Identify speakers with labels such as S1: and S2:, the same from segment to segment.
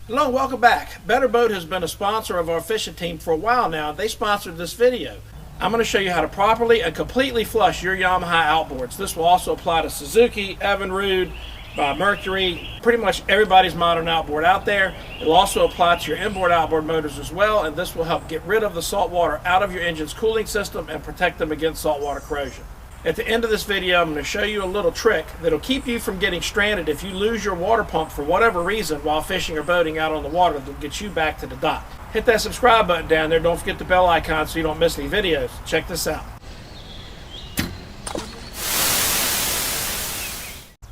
S1: Hello, welcome back. Better Boat has been a sponsor of our fishing team for a while now. They sponsored this video. I'm going to show you how to properly and completely flush your Yamaha outboards. This will also apply to Suzuki, Evinrude, Mercury, pretty much everybody's modern outboard out there. It will also apply to your inboard outboard motors as well, and this will help get rid of the salt water out of your engine's cooling system and protect them against saltwater corrosion. At the end of this video, I'm going to show you a little trick that'll keep you from getting stranded if you lose your water pump for whatever reason while fishing or boating out on the water. That'll get you back to the dock. Hit that subscribe button down there. Don't forget the bell icon so you don't miss any videos. Check this out.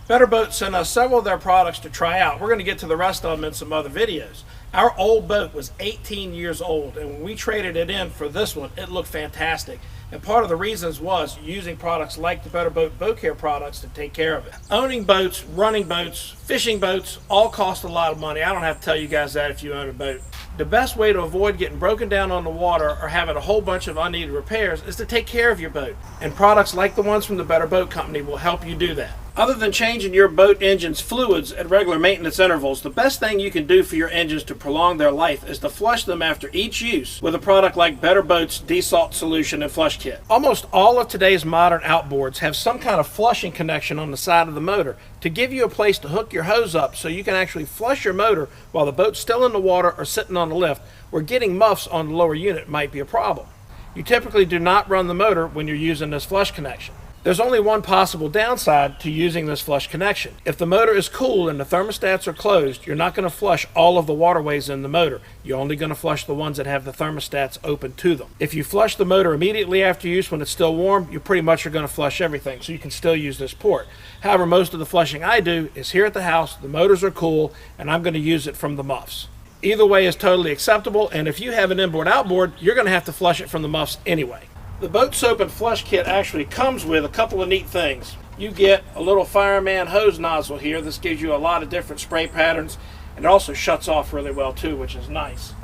S1: Better Boat sent us several of their products to try out. We're going to get to the rest of them in some other videos. Our old boat was 18 years old, and when we traded it in for this one, it looked fantastic. And part of the reasons was using products like the Better Boat boat care products to take care of it. Owning boats, running boats, fishing boats, all cost a lot of money. I don't have to tell you guys that if you own a boat. The best way to avoid getting broken down on the water or having a whole bunch of unneeded repairs is to take care of your boat. And products like the ones from the Better Boat Company will help you do that. Other than changing your boat engine's fluids at regular maintenance intervals, the best thing you can do for your engines to prolong their life is to flush them after each use with a product like Better Boat's Desalt Solution and Flush Kit. Almost all of today's modern outboards have some kind of flushing connection on the side of the motor to give you a place to hook your hose up so you can actually flush your motor while the boat's still in the water or sitting on the lift, where getting muffs on the lower unit might be a problem. You typically do not run the motor when you're using this flush connection. There's only one possible downside to using this flush connection. If the motor is cool and the thermostats are closed, you're not going to flush all of the waterways in the motor. You're only going to flush the ones that have the thermostats open to them. If you flush the motor immediately after use when it's still warm, you pretty much are going to flush everything, so you can still use this port. However, most of the flushing I do is here at the house, the motors are cool, and I'm going to use it from the muffs. Either way is totally acceptable, and if you have an inboard outboard, you're going to have to flush it from the muffs anyway. The boat soap and flush kit actually comes with a couple of neat things. You get a little fireman hose nozzle here. This gives you a lot of different spray patterns, and it also shuts off really well too, which is nice.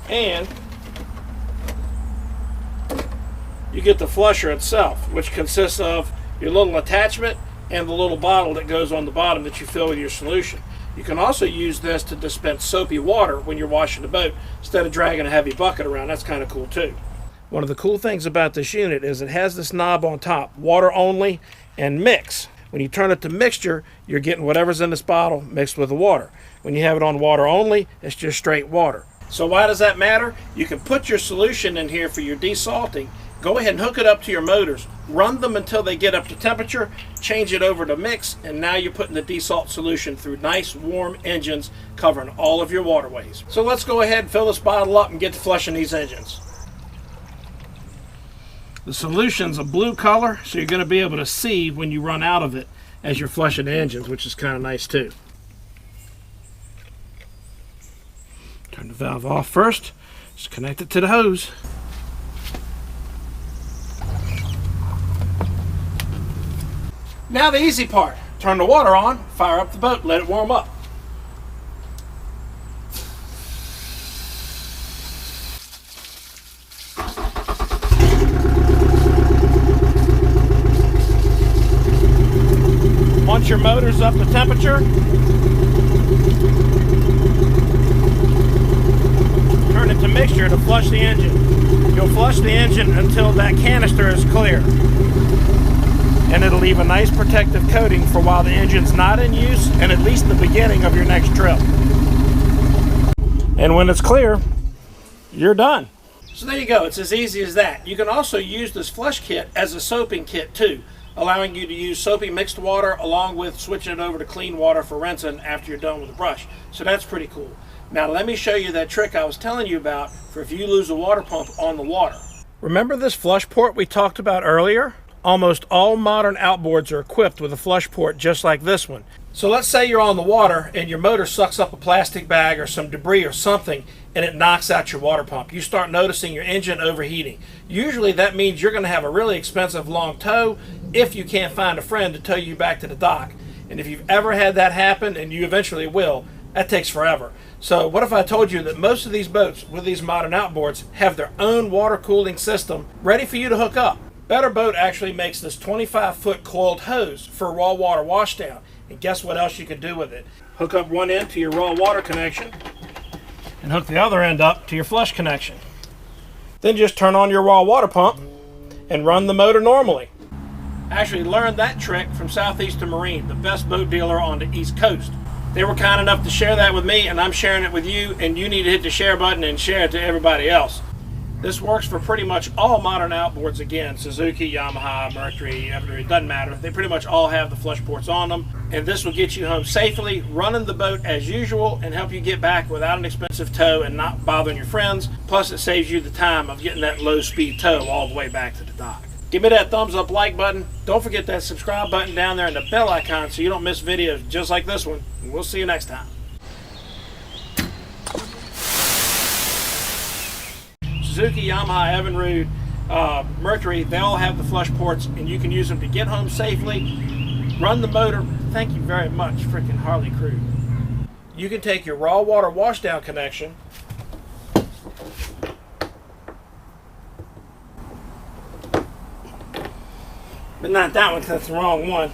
S1: And you get the flusher itself, which consists of your little attachment and the little bottle that goes on the bottom that you fill with your solution. You can also use this to dispense soapy water when you're washing the boat instead of dragging a heavy bucket around. That's kind of cool too. One of the cool things about this unit is it has this knob on top, water only and mix. When you turn it to mixture, you're getting whatever's in this bottle mixed with the water. When you have it on water only, it's just straight water. So why does that matter? You can put your solution in here for your desalting, go ahead and hook it up to your motors, run them until they get up to temperature, change it over to mix, and now you're putting the desalt solution through nice warm engines covering all of your waterways. So let's go ahead and fill this bottle up and get to flushing these engines. The solution's a blue color, so you're going to be able to see when you run out of it as you're flushing the engines, which is kind of nice too. Turn the valve off first. Just connect it to the hose. Now the easy part. Turn the water on, fire up the boat, let it warm up. Once your motor's up to temperature, turn it to mixture to flush the engine. You'll flush the engine until that canister is clear. And it'll leave a nice protective coating for while the engine's not in use and at least the beginning of your next trip. And when it's clear, you're done. So there you go, it's as easy as that. You can also use this flush kit as a soaping kit too, allowing you to use soapy mixed water along with switching it over to clean water for rinsing after you're done with the brush. So that's pretty cool. Now let me show you that trick I was telling you about for if you lose a water pump on the water. Remember this flush port we talked about earlier? Almost all modern outboards are equipped with a flush port just like this one. So let's say you're on the water and your motor sucks up a plastic bag or some debris or something and it knocks out your water pump. You start noticing your engine overheating. Usually that means you're going to have a really expensive long tow if you can't find a friend to tow you back to the dock. And if you've ever had that happen, and you eventually will, that takes forever. So what if I told you that most of these boats with these modern outboards have their own water cooling system ready for you to hook up? Better Boat actually makes this 25-foot coiled hose for raw water washdown. And guess what else you can do with it? Hook up one end to your raw water connection and hook the other end up to your flush connection. Then just turn on your raw water pump and run the motor normally. I actually learned that trick from Southeastern Marine, the best boat dealer on the East Coast. They were kind enough to share that with me, and I'm sharing it with you, and you need to hit the share button and share it to everybody else. This works for pretty much all modern outboards again. Suzuki, Yamaha, Mercury, it doesn't matter. They pretty much all have the flush ports on them. And this will get you home safely, running the boat as usual, and help you get back without an expensive tow and not bothering your friends. Plus it saves you the time of getting that low speed tow all the way back to the dock. Give me that thumbs up like button. Don't forget that subscribe button down there and the bell icon so you don't miss videos just like this one. And we'll see you next time. Suzuki, Yamaha, Evinrude, Mercury, they all have the flush ports, and you can use them to get home safely, run the motor. Thank you very much, freaking Harley Crew. You can take your raw water washdown connection but not that one, because that's the wrong one.